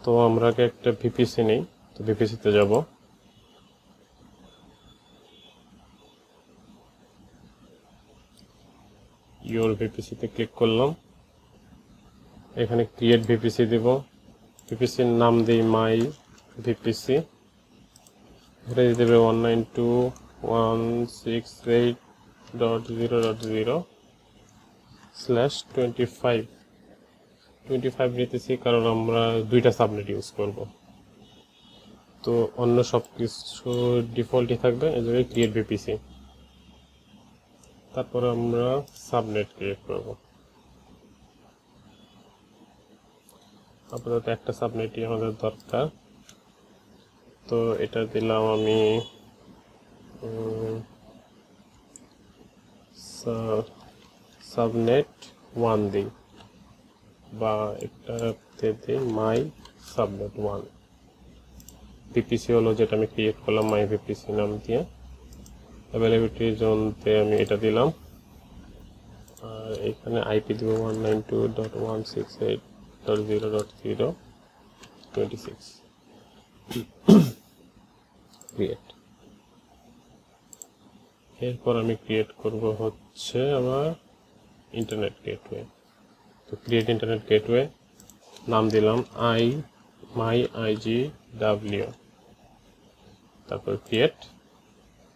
তো আমরা আগে একটা ভিপিসি নেই, তো ভিপিসিতে যাব। ইওর ভিপিসিতে ক্লিক করলাম, এখানে ক্রিয়েট ভিপিসি দিব। ভিপিসির নাম দিই মাই ভিপিসি, এটা দিয়ে দেবে 192.168.0.0/25 নিতেছি, কারণ আমরা দুইটা সাবনেট ইউজ করব। তো অন্য সব কিছু ডিফল্টই থাকবে, এই জায়গায় ক্রিয়েট ভিপিসি। তারপর আমরা সাবনেট ক্রিয়েট করব। আপাতত একটা সাবনেটই আমাদের দরকার, তো এটা দিলাম আমি সাবনেট 1 দিই, বা একটাতে দিই মাই সাবনেট 1। ভিপিসি হলো যেটা আমি ক্রিয়েট করলাম মাই ভিপিসি নাম দিয়ে। অ্যাভেলেবিলিটি জোনতে আমি এটা দিলাম, আর এখানে আইপি দিব 192.168.0.026। ক্রিয়েট। এরপর আমি ক্রিয়েট করব হচ্ছে আমার ইন্টারনেট গেটওয়ে। তো ক্রিয়েট ইন্টারনেট গেটওয়ে নাম দিলাম মাই আইজিডব্লিউ, তারপর ক্রিয়েট।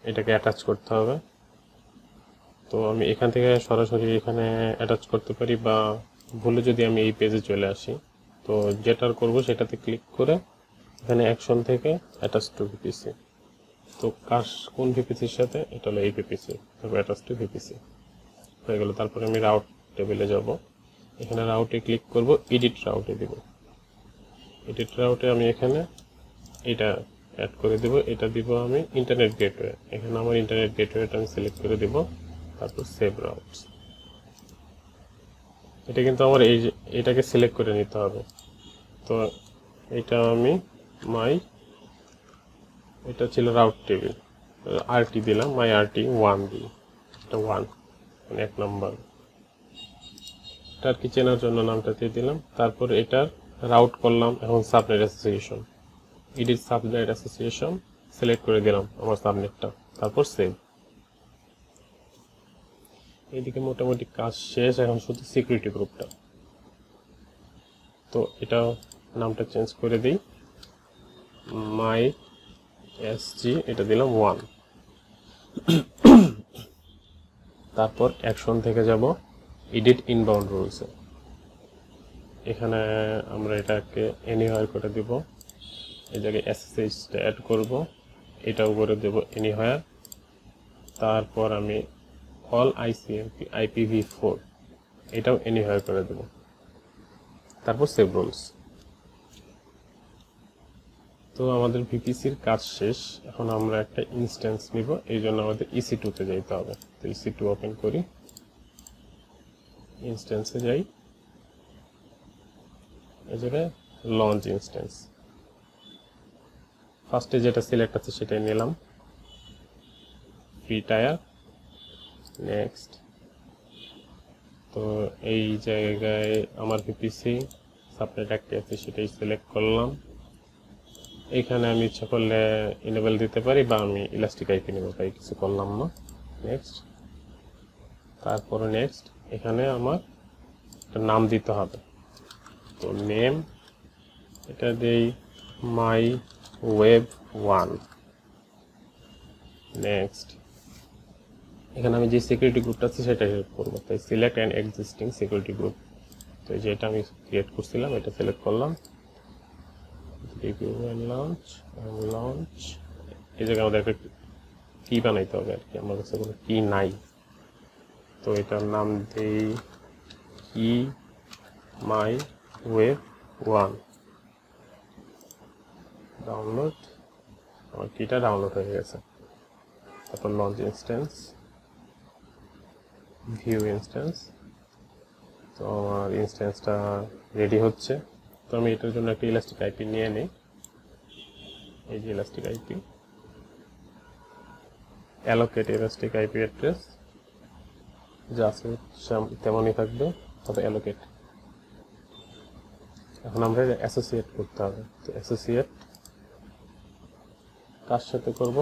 এটাকে অ্যাটাচ করতে হবে। তো আমি এখান থেকে সরাসরি এখানে অ্যাটাচ করতে পারি, বা ভুলে যদি আমি এই পেজে চলে আসি, তো যেটার করব সেটাতে ক্লিক করে এখানে অ্যাকশন থেকে অ্যাটাচ টু ভিপিসি। তো কোন ভিপিসির সাথে, এটা হলো এই ভিপিসি, তারপর অ্যাটাচ টু ভিপিসি হয়ে গেল। তারপরে আমি রাউট টেবিলে যাব, এখানে রাউটে ক্লিক করব, এডিট রাউটে দেব। এডিট রাউটে আমি এখানে এটা অ্যাড করে দেব, এটা দিব আমি ইন্টারনেট গেটওয়ে। এখানে আমার ইন্টারনেট গেটওয়েটা আমি সিলেক্ট করে দেব, তারপর সেভ রাউটস। এটা কিন্তু আমার এটাকে সিলেক্ট করে নিতে হবে। তো এটা আমি এটা ছিল রাউট টেবিল, আরটি দিলাম, মাই আরটি 1 দিই, এটা 1 মানে 1 নম্বর। এটার কি চেনার জন্য নামটা দিয়ে দিলাম। তারপর এটার রাউট করলাম, এখন subnet association, edit subnet association select করে দিলাম আমার সাবনেটটা, তারপর সেভ। এইদিকে মোটামুটি কাজ শেষ, এখন শুধু সিকিউরিটি গ্রুপটা। তো এটা নামটা চেঞ্জ করে দিই, মাই এসজি, এটা দিলাম 1। তারপর অ্যাকশন থেকে যাব এডিট ইনবাউন্ড রুলসে। এখানে আমরা এটাকে এনিহার করে দিব, এই জায়গায় এসএসএইচটা অ্যাড করব, এটাও করে দেব এনিহার। তারপর আমি অল আইসিএমপি IPv4 এটাও এনিহার করে দেব, তারপর সেভ রুলস। তো আমাদের ভিপিসির কাজ শেষ। এখন আমরা একটা ইনস্ট্যান্স নিব, এই জন্য আমাদের EC2 তে যেতে হবে। তো EC2 ওপেন করি, ইনস্ট্যান্সে যাই, এই জায়গায় লঞ্চ ইনস্ট্যান্স। ফার্স্টে যেটা সিলেক্ট আছে সেটাই নিলাম, ফ্রি টায়ার, নেক্সট। তো এই জায়গায় আমার ভিপিসি সাবনেট একটা আছে সেটাই সিলেক্ট করলাম। এখানে আমি ইচ্ছা করলে ইনেবল দিতে পারি, বা আমি ইলাস্টিক আইপি নেব, তাই কিছু করলাম না। নেক্সট, তারপরে নেক্সট। এখানে আমার একটা নাম দিতে হবে, তো নেম এটা দেই মাই ওয়েব 1। নেক্সট, এখানে আমি যে সিকিউরিটি গ্রুপটা আছে সেটা সিলেক্ট করবো, তাই select an existing security group. তো যেটা আমি ক্রিয়েট করছিলাম এটা সিলেক্ট করলাম, রিভিউ অ্যান্ড লঞ্চ। এই জায়গায় আমাদের একটা কি বানাইতে হবে আর কি, আমার কাছে কোনো কি নাই। তো এটার নাম দেই কি মাই ওয়েব 1। ডাউনলোড, আমার কিটা ডাউনলোড হয়ে গেছে। তারপর লঞ্চ ইনস্ট্যান্স, ভিউ ইনস্ট্যান্স। তো আমার ইনস্ট্যান্সটা রেডি হচ্ছে। তো আমি এটার জন্য একটা ইলাস্টিক আইপি নিয়ে নিই, এই যে elastic IP, allocate elastic IP address যা আছে তেমনই থাকবে, তবে অ্যালোকেট এখন আমরা অ্যাসোসিয়েট করতে হবে। তো অ্যাসোসিয়েট কার সাথে করব,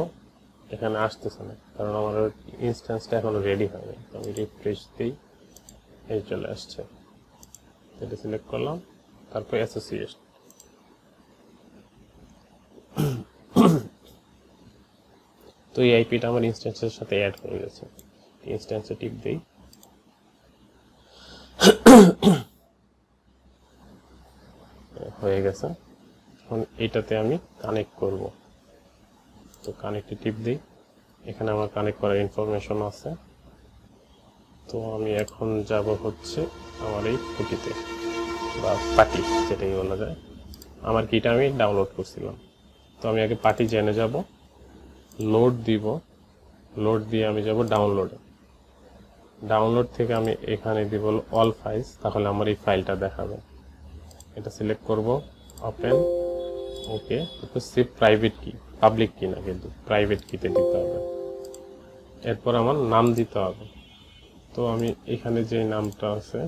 এখানে আসতেছে না, কারণ আমার ইনস্ট্যান্সটা এখনো রেডি হয়নি। তো আমি রিফ্রেশ দিই, এই চলে আসছে। এটা সিলেক্ট করলাম, তারপর অ্যাসোসিয়েট। তো এই আইপিটা আমার ইনস্ট্যান্সের সাথে অ্যাড হয়ে গেছে। ইনস্ট্যান্সে টিপ দিই, হয়ে গেছে। এখন এটাতে আমি কানেক্ট করব। তো কানেক্টে টিপ দিই, এখানে আমার কানেক্ট করার ইনফরমেশন আছে। তো আমি এখন যাব হচ্ছে আমার এই খুঁটিতে বা পার্টি, যেটাই বলা যায়। আমার কিটা আমি ডাউনলোড করছিলাম। তো আমি আগে পার্টি জেনে যাব, লোড দিব, লোড দিয়ে আমি যাব ডাউনলোডে। ডাউনলোড থেকে আমি এখানে দিব অল ফাইলস, তাহলে আমার এই ফাইলটা দেখাবে। এটা সিলেক্ট করব, ওপেন, ওকে। তো সেভ প্রাইভেট কি, পাবলিক কি না, কিন্তু প্রাইভেট কিতে দিতে হবে। এরপর আমার নাম দিতে হবে। তো আমি এখানে যে নামটা আছে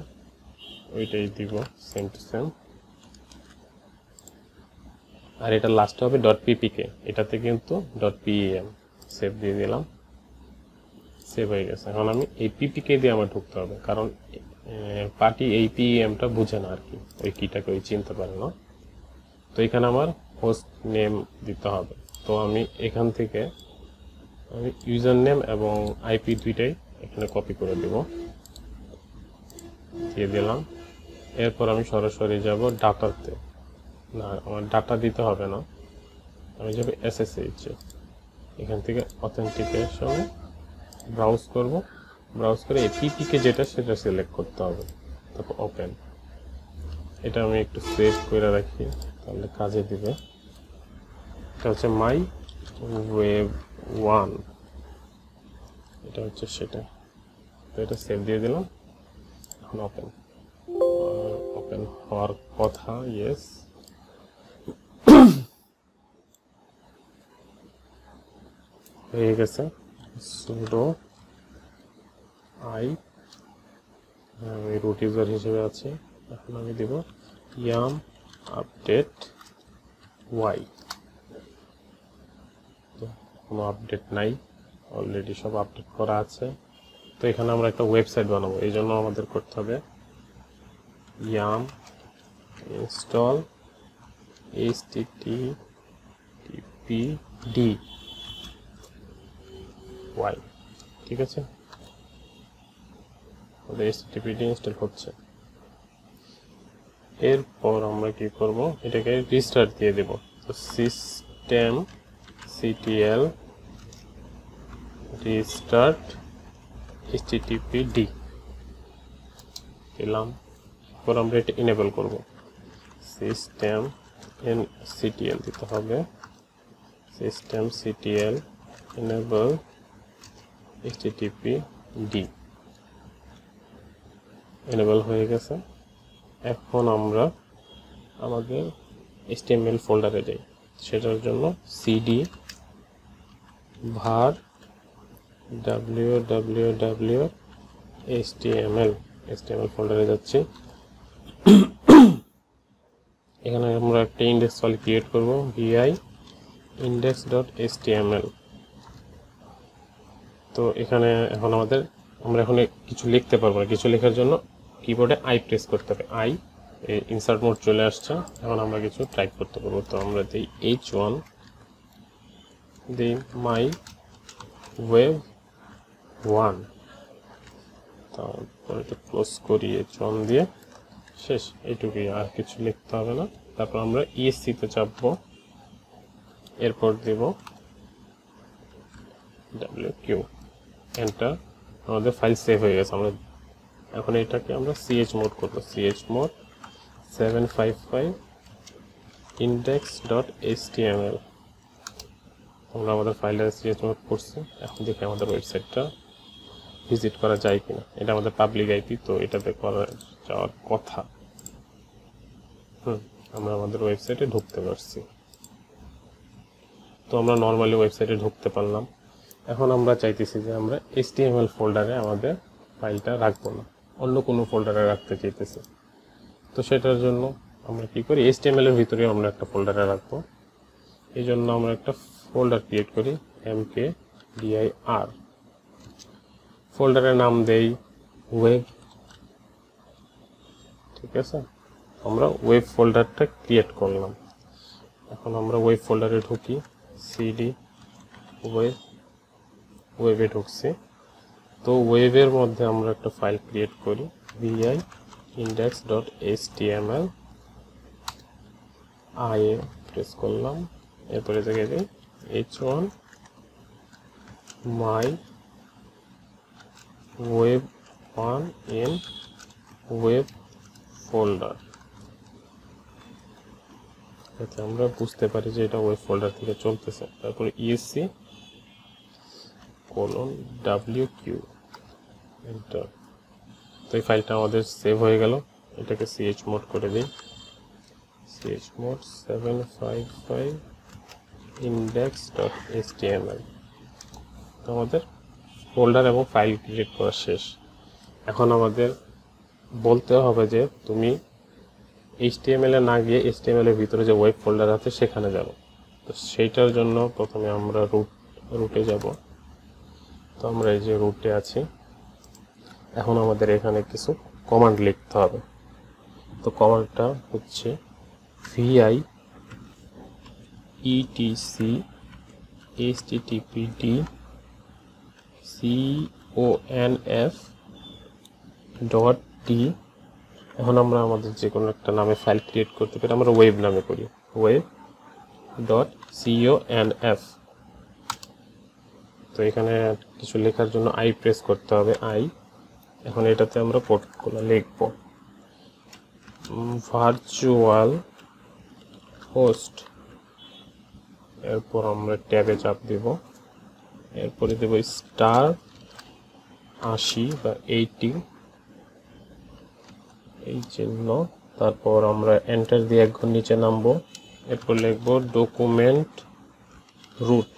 ওইটাই দিব, সেম টু সেম। আর এটা লাস্ট হবে .ppk, এটাতে কিন্তু .pem। সেভ দিয়ে দিলাম, সেভ হয়ে গেছে। এখন আমি এই পিপিকে দিয়ে আমার ঢুকতে হবে, কারণ পার্টি এই পিএমটা বুঝে না আর কি, ওই কিটাকে ওই চিনতে পারে না। তো এখানে আমার হোস্ট নেম দিতে হবে। তো আমি এখান থেকে আমি ইউজার নেম এবং আইপি দুইটাই এখানে কপি করে দেব, দিয়ে দিলাম। এরপর আমি সরাসরি যাব ডাটাতে। না, আমার ডাটা দিতে হবে না, আমি যাব SSH। এখান থেকে অথেন্টিকেশনে ব্রাউজ করব, ব্রাউজ করে এই পিপিকে যেটা সেটা সিলেক্ট করতে হবে, তারপর ওপেন। এটা আমি একটু সেভ করে রাখি, তাহলে কাজে দিবে। এটা হচ্ছে মাই ওয়েব 1, এটা হচ্ছে সেটা। তো এটা সেভ দিয়ে দিলাম। এখন ওপেন, ওপেন হওয়ার কথা, ইয়েস। হয়ে গেছে। সুডো আই, আমি রুট ইউজার হিসেবে আছি। এখন আমি দেব ইয়াম আপডেট ওয়াই। তো কোনো আপডেট নাই, অলরেডি সব আপডেট করা আছে। তো এখানে আমরা একটা ওয়েবসাইট বানাবো, এই জন্য আমাদের করতে হবে ইয়াম ইনস্টল httpd ওয়াই। ঠিক আছে, আমাদের httpd ইনস্টল হচ্ছে। এরপর আমরা কি করব, এটাকে রিস্টার্ট দিয়ে দেব। তো systemctl রিস্টার্ট httpd দিলাম। এরপর আমরা এটা এনেবল করব, systemctl দিতে হবে, systemctl enable httpd। এনেবল হয়ে গেছে। এখন আমরা আমাদের HTML ফোল্ডারে যাই, সেটার জন্য cd var www.html ফোল্ডারে যাচ্ছি। এখানে আমরা একটা ইন্ডেক্স ফাইল ক্রিয়েট করব, vi index.html। তো এখানে এখন আমরা এখন কিছু লিখতে পারবো না, কিছু লেখার জন্য কিবোর্ডে আই প্রেস করতে হবে। আই, ইনসার্ট মোড চলে আসছে। এখন আমরা কিছু টাইপ করতে পারবো। তো আমরা দিই h1, দিই মাই ওয়েব 1, তারপর এটা ক্লোজ করি h1 দিয়ে, শেষ। এইটুকুই, আর কিছু লিখতে হবে না। তারপর আমরা ESC তে চাপবো, এরপর দেব WQ, এন্টার। আমাদের ফাইল সেভ হয়ে গেছে। আমরা এখন এটাকে আমরা chmod করব, chmod 755 index.html। আমরা আমাদের ফাইলটা chmod করছি। এখন দেখি আমাদের ওয়েবসাইটটা ভিজিট করা যায় কিনা। এটা আমাদের পাবলিক আইপি, তো এটাতে করা যাওয়ার কথা। আমরা আমাদের ওয়েবসাইটে ঢুকতে পারছি। তো আমরা নর্মালি ওয়েবসাইটে ঢুকতে পারলাম। এখন আমরা চাইতেছি যে আমরা HTML ফোল্ডারে আমাদের ফাইলটা রাখবো না, অন্য কোনো ফোল্ডারে রাখতে চাইতেছি। তো সেটার জন্য আমরা কি করি, HTML এর ভিতরে আমরা একটা ফোল্ডারে রাখবো। এই জন্য আমরা একটা ফোল্ডার ক্রিয়েট করি, mkdir। ফোল্ডারের নাম দেই ওয়েব। ঠিক আছে, আমরা ওয়েব ফোল্ডারটা ক্রিয়েট করলাম। এখন আমরা ওয়েব ফোল্ডারে ঢুকি, সিডি ওয়েবে ঢুকছি। তো ওয়েবের মধ্যে আমরা একটা ফাইল ক্রিয়েট করি, vi index.html। I A press করলাম, এরপরে জায়গায় দিই h1 my web1 in web folder, যাতে আমরা বুঝতে পারি যে এটা ওয়েব ফোল্ডার থেকে চলতেছে। তারপরে esc::wq এন্টার। তো এই ফাইলটা আমাদের সেভ হয়ে গেল। এটাকে chmod করে দিই, chmod 755 index.html। তো আমাদের ফোল্ডার এবং ফাইল ক্রিয়েট করা শেষ। এখন আমাদের বলতে হবে যে তুমি HTML এ না গিয়ে HTML এর ভিতরে যে ওয়েব ফোল্ডার আছে সেখানে যাবো। তো সেইটার জন্য প্রথমে আমরা রুটে যাব। তো আমরা এই যে রুটে আছি। এখন আমাদের এখানে কিছু কমান্ড লিখতে হবে। তো কমান্ডটা হচ্ছে vi etc httpd conf.d। এখন আমরা আমাদের যে কোনো একটা নামে ফাইল ক্রিয়েট করতে পারি, আমরা ওয়েব নামে করি, web.conf। তো এখানে কিছু লেখার জন্য আই প্রেস করতে হবে, আই। এখন এটাতে আমরা পোর্টগুলো লিখব, ভার্চুয়াল হোস্ট। এরপর আমরা ট্যাবে চাপ দিব, এরপরে দেব *80 বা 80 এই চিহ্ন। তারপর আমরা এন্টার দিয়ে এক ঘর নিচে নামবো। এরপর লিখব ডকুমেন্ট রুট।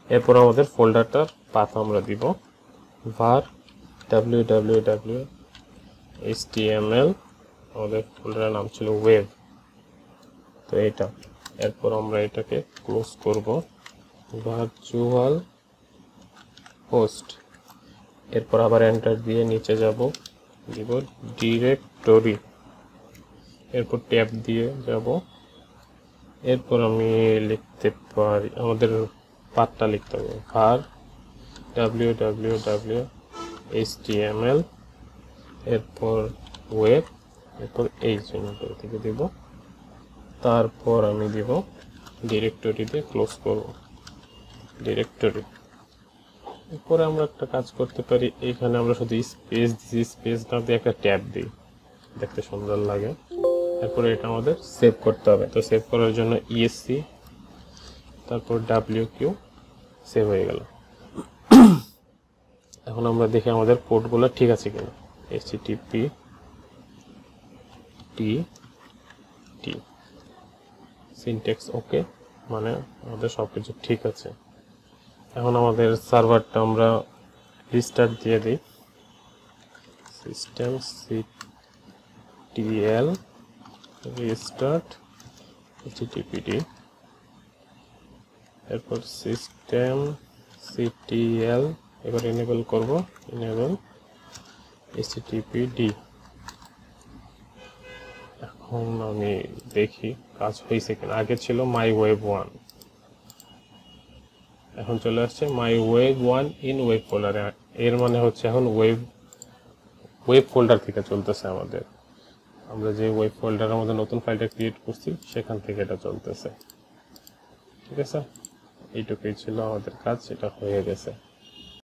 এরপর আমাদের ফোল্ডারটার পাথ আমরা দিব var www.html। আমাদের ফোল্ডারের নাম ছিল ওয়েব, তো এটা। এরপর আমরা এটাকে ক্লোজ করব, ভার্চুয়াল হোস্ট। এরপর আবার এন্টার দিয়ে নিচে যাব, দিব ডিরেক্টরি। এরপর ট্যাব দিয়ে যাব। এরপর আমি লিখতে পারি, আমাদের পাথটা লিখতে হবে var www.html, এরপর ওয়েব, এরপর এই চিহ্নটা থেকে দিব। তারপর আমি দিব ডিরেক্টরি দিয়ে ক্লোজ করব, ডিরেক্টরি। এরপরে আমরা একটা কাজ করতে পারি, এখানে আমরা শুধু স্পেস দিছি, স্পেস না দিয়ে একটা ট্যাব দিই, দেখতে সুন্দর লাগে। এরপরে এটা আমাদের সেভ করতে হবে। তো সেভ করার জন্য esc তারপর wq, সেভ হয়ে গেল। এখন আমরা দেখি আমাদের পোর্টগুলো ঠিক আছে কিনা। http t সিনট্যাক্স ওকে, মানে আমাদের সবকিছু ঠিক আছে। এখন আমাদের সার্ভারটা আমরা রিস্টার্ট দিয়ে দিই, systemctl restart httpd। এরপর systemctl এবার এনেবল করব, এনেবল httpd। এখন আমি দেখি কাজ হয়েছে কিনা। আগে ছিল my web1, এখন চলে আসছে my web1 in web folder। এর মানে হচ্ছে এখন ওয়েব ফোল্ডার থেকে চলতেছে আমাদের। আমরা যে ওয়েব ফোল্ডারের মধ্যে নতুন ফাইলটা ক্রিয়েট করছি সেখান থেকে এটা চলতেছে। ঠিক আছে, এইটুকুই ছিল আমাদের কাজ, এটা হয়ে গেছে।